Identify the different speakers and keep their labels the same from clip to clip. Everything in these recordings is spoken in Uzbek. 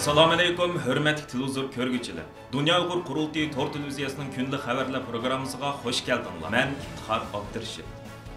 Speaker 1: Assalamu alaykum, hörmətli televizor görgüçülər. Dünya Uyğur Qurultayı Tor televiziyasının günlük xəbərlər proqramımıza xoş gəldinizlər. Mən İftixar Abdurşid.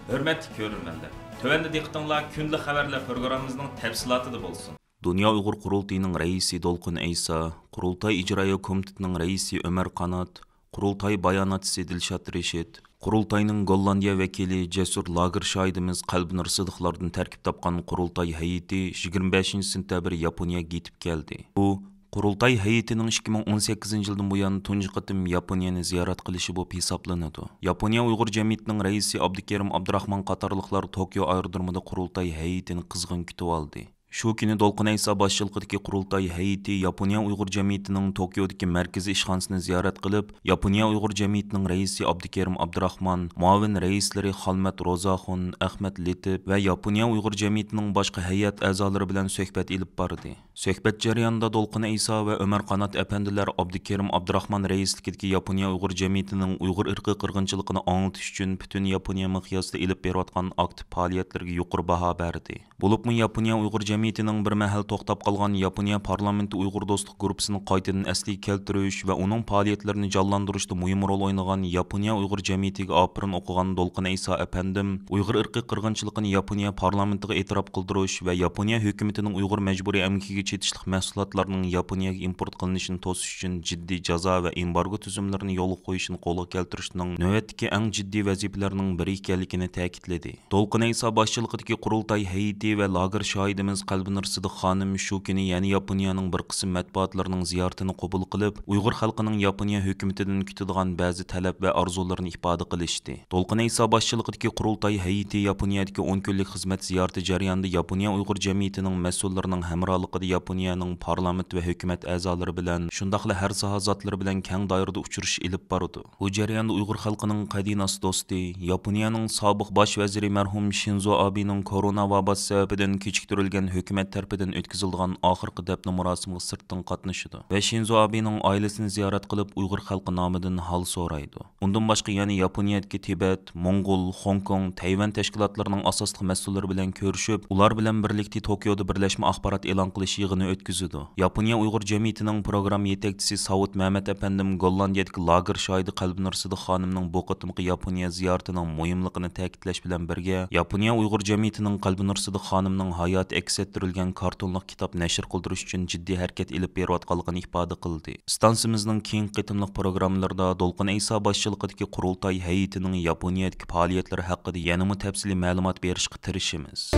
Speaker 1: Hörmətli görürmənlər. Tövəndə diqqətinizlər günlük xəbərlər proqramımızın təfsilatıda bolsun. Dünya Uyğur Qurultayının rəisi Dolqun Eysa, Qurultay İcraiya Komitetining rəisi Ömer Qanat, Qurultay bayonotchisi Dilshod Reshid, Qurultayning Gollandiya vakili Cesur Lager şahidimiz Qalbinur Sidiqlardan tərkib topgan Qurultay heyeti 25 sentyabr Yaponiyaga yetib keldi. Bu Qurultay heyetining 2018 yildan buyon tunji qatim Yaponiyani ziyorat qilishi bo'lib hisoblanadi. Yaponiya Uyg'ur jamiyatining raisi Abdukerim Abdurahmon qatorliqlar Tokio aerodromida Qurultay heyetini qizg'in kutib oldi. Shu kuni Dolqun Eysa boshchiligidagi Qurultay heyeti Yaponiya Uyg'ur jamiyatining Tokiodagi markaziy ishxonasini ziyorat qilib, Yaponiya Uyg'ur jamiyatining raisi Abdukerim Abdurahmon, muavin raislari Xolmat Rozaxon, Ahmad Letib va Yaponiya Uyg'ur jamiyatining boshqa hay'at a'zolari bilan suhbat olib bordi. Suhbat jarayonida Dolqun Eysa va Ömer Qanat apandilar Abdukerim Abdurahmon raisligidagi Yaponiya Uyg'ur jamiyatining Uyg'ur irqiy qirg'inchiligini anglatish uchun butun Yaponiya miqyosida olib berayotgan aktiv faoliyatlarga yuqori baho berdi. Bo'libmi Yaponiya Uyg'ur jamiyatining bir mahal to'xtab qolgan Yaponiya parlamenti Uyg'ur do'stlik guruhisini qaytadan asliga keltirish va uning faoliyatlarini jonlantirishda muhim rol o'ynagan Yaponiya Uyg'ur jamiyatiga opirin o'qigan Dolqun Eysa apandim Uyg'ur irqiy qirg'inchiligini Yaponiya parlamentiga e'tirof qildirish va Yaponiya hukumatining Uyg'ur majburiy amkiga chetishlik mahsulotlarining Yaponiyaga import qilinishini to'sish uchun jiddiy jazo va embargo tuzumlarini yo'lga qo'yishni qo'lga keltirishning navbatdagi eng jiddiy vazifalarning biri ekanligini ta'kidladi. Dolqun Eysa boshchiligidagi Qurultay heyeti va lager şahidimiz Qalbinur Sidiq xonim shu kuni yana Yaponiyaning bir qism matbuotlarining ziyoratini qabul qilib, Uyg'ur xalqining Yaponiya hukumatidan kutadigan ba'zi talab va orzularini ifoda qilishdi. Dolqun Eysa boshchiligidagi Qurultay heyeti Yaponiyadagi 10 kunlik xizmat ziyorati jarayonida Yaponiya Uyg'ur jamiyatining mas'ullarining hamrohligida Yaponiyaning parlament va hukumat a'zolari bilan, shundaqla har soha zotlari bilan keng doirada uchrashish olib bordi. Bu jarayonda Uyg'ur xalqining qadinosi do'sti, Yaponiyaning sobiq bosh vaziri marhum Shinzo Abening korona vabasi sababidan kechiktirilgan hukumat tarafidan o'tkazilgan oxirgi dafn murosimiga sirtdan qatnashadi va Shinzo Abening oilasini ziyorat qilib Uyg'ur xalqi nomidan hol so'raydi. Undan boshqa yana Yaponiyadagi Tibet, Mongol, Hong Kong, Tayvan tashkilotlarining asosli mas'ullari bilan ko'rishib, ular bilan birlikda Tokioda birlashma axborot e'lon qilish yig'ini o'tkazadi. Yaponiya Uyg'ur jamiyatining program yetakchisi Savut Mehmet apandim Gollandiyadagi lager shohidi Qalbinur Sidiq xonimning bu qatimqi Yaponiya ziyoratining muhimligini ta'kidlash bilan birga, Yaponiya Uyg'ur jamiyatining Qalbinur Sidiq xonimning hayoti aks ettirilgan kartonlik kitob nashr qildirish uchun jiddiy harakat olib berayotganligini ifoda qildi. Stansimizning keng qitimliq programmalarida Dolqun Eysa boshchiligidagi Qurultay heyetining Yaponiyadagi faoliyatlari haqida yanada tafsiliy ma'lumot berishga tirishamiz.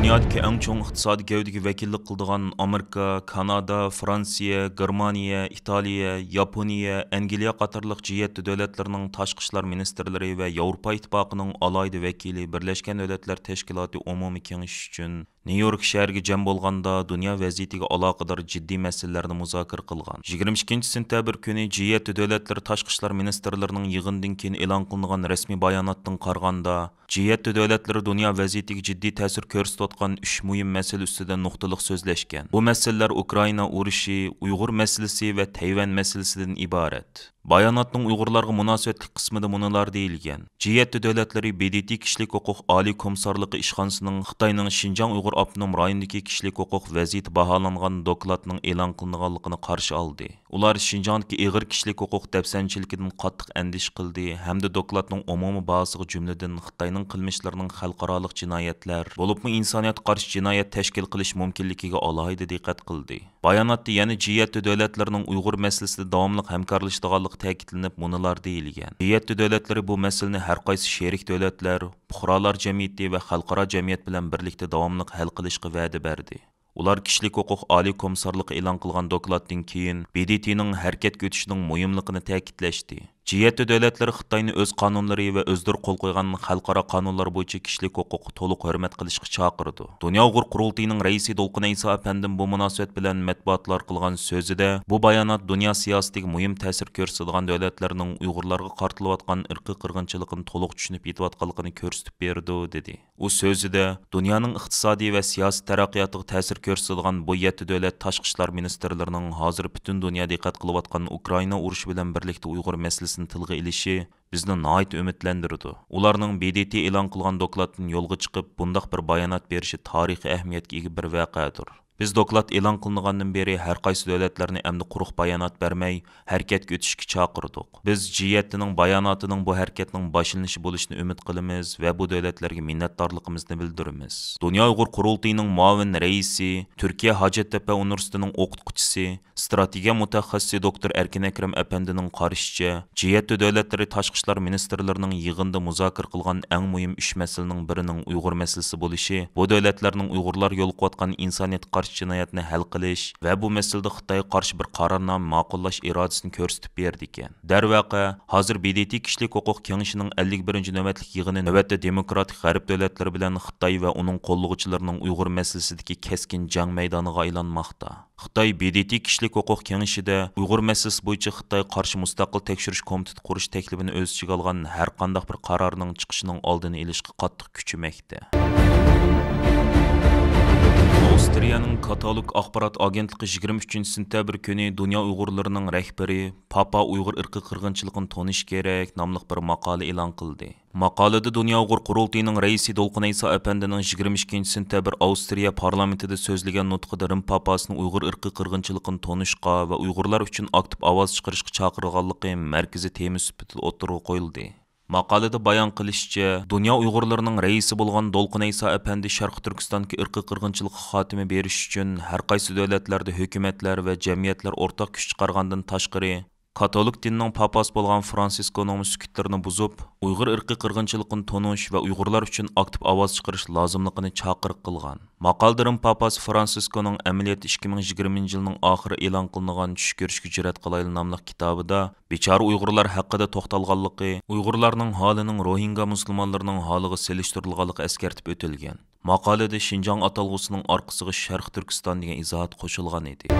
Speaker 1: Dünyadagi eng chong iqtisodiy gavdaga vakillik qiladigan Amerika, Kanada, Fransiya, Germaniya, Italiya, Yaponiya, Angliya qatorliq G7 davlatlarining tashqi ishlar ministrlari va Yevropa ittifoqining alohida vakili Birlashgan Davlatlar Tashkiloti umumiy kengashi uchun New-York shahriga jam bo'lganda dunyo vaziyatiga aloqador jiddiy masalalarni muzokara qilgan. 22 sentyabr kuni G7 davlatlari tashqi ishlar ministrlarining yig'inidan keyin e'lon qilingan rasmiy bayonotdan qaraganda, G7 davlatlari dunyo vaziyatiga jiddiy ta'sir ko'rsatayotgan 3 muhim masala ustida nuqtaliq so'zlashgan. Bu masalalar Ukraina urushi, Uyg'ur masalasi va Tayvan masalasidan iborat. Bayonotning Uyg'urlarga munosabatli qismida munolar deyilgan. G7 davlatlari BDT kishilik huquq oliy komissarligi ishxonasining Xitoyning Xinjiang Uyg'ur avtonom rayonidagi kishilik huquq vaziyati baholangan dokladning e'lon qilinganligini qarshi oldi. Ular Xinjiangdagi ig'ir kishilik huquq dafsanchiligidan qattiq andish qildi hamda dokladning umumiy bahosiga jumladan Xitoyning qilmishlarining xalqaroliq jinoyatlar, bo'libmi insoniyatga qarshi jinoyat tashkil qilish mumkinligiga alohida diqqat qildi. Bayonotda yana G7 davlatlarining Uyg'ur masalasida davomli hamkorlashadiganligi ta'kidlanib munolar deyilgan. G7 davlatlari bu masalani har qaysi sherik davlatlar, fuqarolar jamiyati va xalqaro jamiyat bilan birlikda davomli hal qilishga va'da berdi. Ular kishilik huquq oliy komissarligi e'lon qilgan dokladdan keyin BDTning harakatga o'tishining muhimligini ta'kidlashdi. G7 davlatlari Xitoyni o'z qonunlari va o'zdir qo'l qo'ygan xalqaro qonunlar bo'yicha kishilik huquqni to'liq hurmat qilishga chaqirdi. Dunyo Uyg'ur Qurultayining raisi Dolqun Eysa apandim bu munosabat bilan matbuotlar qilgan so'zida bu bayonot dunyo siyosatiga muhim ta'sir ko'rsatadigan davlatlarning Uyg'urlarga qaratilayotgan irqiy qirg'inchiligini to'liq tushunib yetayotganligini ko'rsatib berdi dedi. U so'zida dunyoning iqtisodiy va siyosiy taraqqiyotiga ta'sir ko'rsatadigan bu 7 davlat tashqi ishlar ministrlarining hozir butun dunyo diqqat qilayotgan Ukraina urushi bilan birlikda Uyg'ur masalasi
Speaker 2: masalasini tilga ilishi bizni nihoyat ümitlendirdi. Ularning BDT e'lon qilgan dokladdan yo'lga chiqib, bundaq bir bayonot berishi tarixiy ahamiyatga ega bir voqeadir. Biz doklad e'lon qilingandan beri har qaysi davlatlarni endi quruq bayonot bermay harakatga o'tishga chaqirdik. Biz G7'ning bayonotining bu harakatning boshlanishi bo'lishini umid qilamiz va bu davlatlarga minnatdorligimizni bildiramiz. Dunyo Uyg'ur qurultayining muavin raisi, Turkiya Hacettepe universitetining o'qituvchisi, strategiya mutaxassisi doktor Erkin Akram apandining qarashicha, G7 davlatlari tashqi ishlar ministrlarining yig'inida muzokara qilgan eng muhim 3 masalaning birining Uyg'ur masalasi bo'lishi, bu davlatlarning Uyg'urlar yo'l qo'yayotgan insoniyat qarshi jinoyatni hal qilish va bu masalada Xitoyga qarshi bir qarornoma ma'qullash irodasini ko'rsatib berdi ekan. Darvaqa, hozir BDT kishilik huquq kengashining 51-navbatlik yig'ini navbatda demokratik g'arb davlatlari bilan Xitoy va uning qo'llovchilarining Uyg'ur masalasidagi keskin jang maydoniga aylanmoqda. Xitoy BDT kishilik huquq kengashida Uyg'ur masalasi bo'yicha Xitoyga qarshi mustaqil tekshirish komiteti qurish taklifini o'z ichiga olgan har qanday bir qarorning chiqishining oldini olishga qattiq kuchimoqda. Avstriyaning Katalog axborot agentligi 23-sentabr kuni Dunyo Uyg'urlarining rahbari Papa Uyg'ur irqi qirg'inchiligini tonish kerak nomli bir maqola e'lon qildi. Maqolada Dunyo Uyg'ur qurultayining raisi Dolqun Ayso apandining 22-sentabr Avstriya parlamentida so'zlagan nutqida Rim papasining Uyg'ur irqi qirg'inchiligini tonishga va Uyg'urlar uchun aktiv ovoz chiqarishga chaqirganligi markaziy tema sifatida o'tirg'a qo'yildi. Maqolada bayon qilishicha, Dunyo Uyg'urlarining raisi bo'lgan Dolqun Ayso apandi Sharq Turkistondagi irqiy qirg'inchilikqa xotima berish uchun har qaysi davlatlarda hukumatlar va jamiyatlar o'rtaq kuch chiqargandan tashqari Katolik dinning papasi bo'lgan Fransiskoning sukutlarini buzib, Uyg'ur irqiy qirg'inchiligini tonish va Uyg'urlar uchun aktiv ovoz chiqarish lozimligini chaqiriq qilgan. Maqolda Rim papasi Fransiskoning amaliyoti 2020-yilning oxiri e'lon qilingan tush ko'rishga jur'at qilayli nomli kitobida bechora Uyg'urlar haqida to'xtalganligi, Uyg'urlarning holining Rohingya musulmonlarining holiga selishtirilganligi eskartib o'tilgan. Maqolada Shinjong atalg'usining orqasiga Sharq Turkiston degan izohat qo'shilgan edi.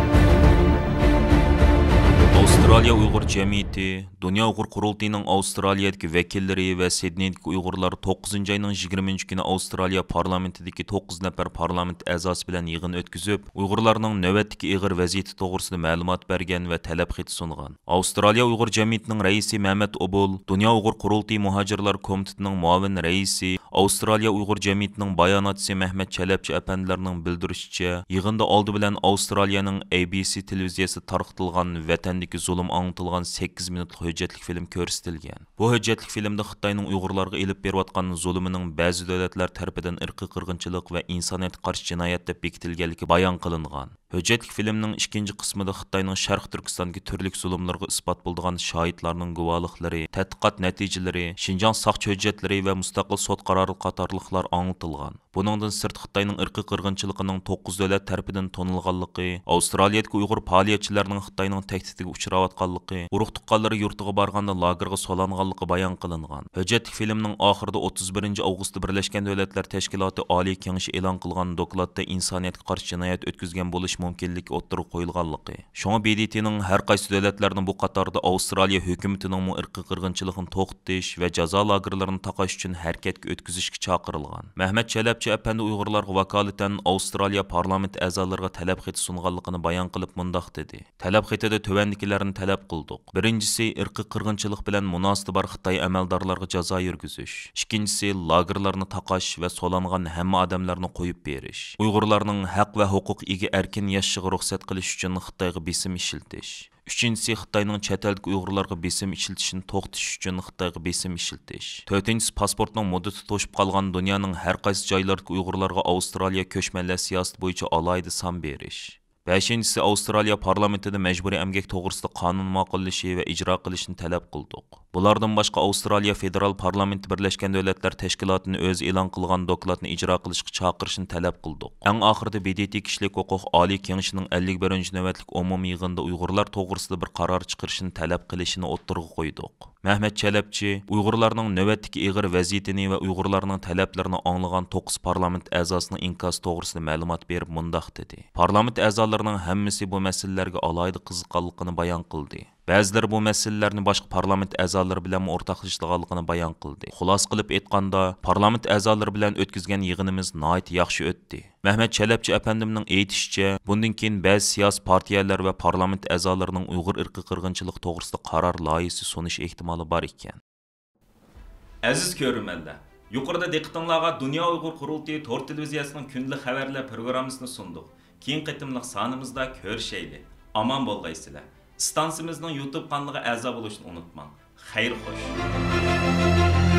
Speaker 2: Avstraliya Uyg'ur jamiyati, Dunyo Uyg'ur qurultayining Avstraliyadagi vakillari va Sidneydagi Uyg'urlar 9-oyning 20 kuni Avstraliya parlamentidagi 9 nafar parlament a'zosi bilan yig'in o'tkazib, Uyg'urlarning navbatdagi ig'ir vaziyati to'g'risida ma'lumot bergan va talab xat sungan. Avstraliya Uyg'ur jamiyatining raisi Mehmet Obul, Dunyo Uyg'ur qurultayi muhojirlar komitetining muavin raisi, Avstraliya Uyg'ur jamiyatining bayonotchisi Mehmet Chalabchi apandilarning bildirishicha, yig'inda oldi bilan Avstraliyaning ABC televiziyasi tarqatilgan vatandagi zulm anlatilgan 8 minutlik hujjatlik film ko'rsatilgan. Bu hujjatlik filmda Xitoyning Uyg'urlarga elib berayotgan zulmining ba'zi davlatlar tarafidan irqiy qirg'inchilik va insoniyatga qarshi jinoyat deb bekitilganligi bayon qilingan. Hujjatlik filmning ikkinchi qismida Xitoyning Sharq Turkistondagi turli zulmlarga isbot bo'lgan shohidlarning guvohliklari, tadqiqot natijalari, Shinjong soqchi hujjatlari va mustaqil sud qarori qatorliqlar anlatilgan. Buningdan sirt Xitoyning irqiy qirg'inchiligining 9 davlat tarafidan tonilganligi, Avstraliyadagi Uyg'ur faoliyatchilarining Xitoyning tahdidiga uchrayotganligi, urug' tuqqanlari yurtiga borganda lagerga solanganligi bayon qilingan. Hujjatlik filmning oxirida 31 avgustda Birlashgan Davlatlar Tashkiloti Oliy Kengashi e'lon qilgan dokladda insoniyatga qarshi jinoyat o'tkazgan bo'lish mumkinligi o'ttirib qo'yilganligi. Shunga BDTning har qaysi davlatlarning bu qatorda Avstraliya hukumatining irqiy qirg'inchiligini to'xtatish va jazo lagerlarini taqash uchun harakatga o'tkazishga chaqirilgan. Mehmet Chalabchi apandi Uyg'urlarga vakolatan Avstraliya parlament a'zolariga talab xati sunganligini bayon qilib mundoq dedi. Talab xatida tovandikilarni talab qildik. Birinchisi, irqiy qirg'inchilik bilan munosabati bor Xitoy amaldorlarga jazo yurgizish. Ikkinchisi, lagerlarni taqash va solangan hamma odamlarni qo'yib berish. Uyg'urlarning haq va huquq ega erkin yashiga ruxsat qilish uchun Xitoyga besim ishiltish. Uchinchisi, Xitoyning chet eldagi Uyg'urlarga besim ishiltishini to'xtatish uchun Xitoyga besim ishiltish. To'rtinchisi, pasportning muddati to'shib qolgan dunyoning har qaysi joylaridagi Uyg'urlarga Avstraliya ko'chmanlar siyosati bo'yicha alohida son berish. Beshinchisi, Avstraliya parlamentida majburiy emgak to'g'risida qonun ma'qullashi va ijro qilishni talab qildik. Bulardan boshqa Avstraliya federal parlamenti Birlashgan Davlatlar Tashkilotining o'zi e'lon qilgan dokladni ijro qilishga chaqirishni talab qildik. Eng oxirida BDT kishilik huquq Oliy Kengashining 51-navbatlik umumiy yig'inida Uyg'urlar to'g'risida bir qaror chiqarishni talab qilishini o'ttirg'a qo'ydik. Mehmet Chalabchi Uyg'urlarning navbatdagi ig'ir vaziyatini va Uyg'urlarning talablarini anglagan 9 parlament a'zosining inkosi to'g'risida ma'lumot berib mundoq dedi. Parlament a'zolarining hammasi bu masalalarga alohida qiziqqanligini bayon qildi. Ba'zilar bu məsələlərni başqa parlament a'zolari bilan o'rtoqlashganligini bayon qildi. Xulos qilib aytganda, parlament a'zolari bilan o'tkazgan yig'inimiz nihoyat yaxshi o'tdi. Mehmet Çelebchi efendimning aytishicha, bundan keyin ba'zi siyosiy partiyalar va parlament a'zolarining Uyg'ur irqi qirg'inchiligi to'g'risida qaror loyihasi sunish ehtimoli bor ekan.
Speaker 1: Aziz ko'rmanlar, yuqorida diqqatingizga Dunyo Uyg'ur qurultiyi to'rt televiziyasining kundalik xabarlar programmasini sundik. Keyin qitimliq sonimizda ko'rishayli. Aman bo'lgaysizlar. Stansimizning YouTube kanaliga a'zo bo'lishni unutmang. Xayr xo'sh.